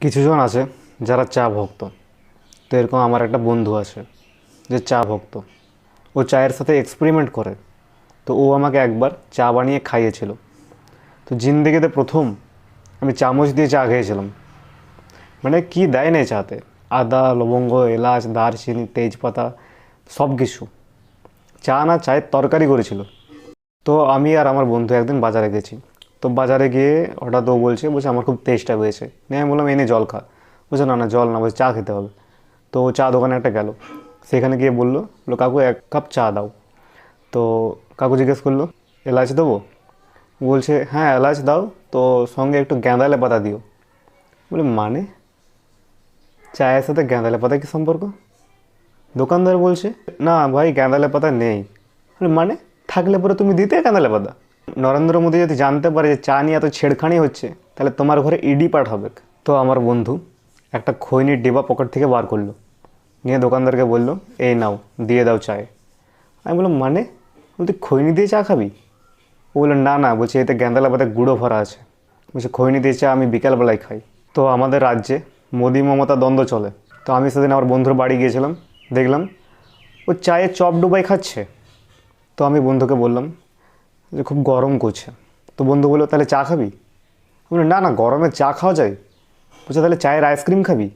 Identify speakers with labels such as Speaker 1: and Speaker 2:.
Speaker 1: কিছুজন আছে যারা চা ভক্ত। তো এরকম আমার একটা বন্ধু আছে যে চা ভক্ত। ও চায়ের সাথে এক্সপেরিমেন্ট করে। তো ও আমাকে একবার চা বানিয়ে খাইয়েছিল। তো জিন্দেগিতে প্রথম আমি চামচ দিয়ে চা খেয়েছিলাম। মানে কি দেয় না চাতে, আদা, লবঙ্গ, এলাচ, দারচিনি, তেজপাতা, সব কিছু। চা না, চায়ের তরকারি করেছিল। তো আমি আর আমার বন্ধু একদিন বাজারে গেছি। তো বাজারে গিয়ে হঠাৎ ও বলছে আমার খুব তেষ্টা পেয়েছে। নিয়ে আমি বললাম এনে জল খা। বলছে না না, জল না, বলছে চা খেতে হবে। তো ও চা দোকানে একটা গেল। সেখানে গিয়ে বললো বললো কাকু 1 কাপ চা দাও। তো কাকু জিজ্ঞেস করলো এলাচ দেবো? বলছে হ্যাঁ এলাচ দাও, তো সঙ্গে একটু গ্যাঁদালে পাতা দিও। বলে মানে চায়ের সাথে গ্যাঁদালে পাতা কী সম্পর্ক? দোকানদার বলছে না ভাই, গ্যাঁদালে পাতা নেই। বলে মানে থাকলে পরে তুমি দিতে গ্যাঁদালে পাতা? নরেন্দ্র মোদী যদি জানতে পারে যে চা নিয়ে এত ছেড়খানি হচ্ছে, তাহলে তোমার ঘরে ইডি পাঠাবে। তো আমার বন্ধু একটা খৈনির ডিবা পকেট থেকে বার করলো, নিয়ে দোকানদারকে বললো এই নাও, দিয়ে দাও চায়ে। আমি বললাম মানে, বলতে খৈনি দিয়ে চা খাবি? ও বললো না না, বলছে এতে গ্যাঁদালা পাতায় গুঁড়ো ভরা আছে। বলছে খৈনি দিয়ে চা আমি বিকালবেলায় খাই। তো আমাদের রাজ্যে মোদি মমতা দ্বন্দ্ব চলে। তো আমি সেদিন আমার বন্ধুর বাড়ি গিয়েছিলাম, দেখলাম ও চায়ে চপ ডুবাই খাচ্ছে। তো আমি বন্ধুকে বললাম যে খুব গরম করছে। তো বন্ধু বললো তাহলে চা খাবি? বললো না না, গরমে চা খাওয়া যায়? বলছে তাহলে চায়ের আইসক্রিম খাবি?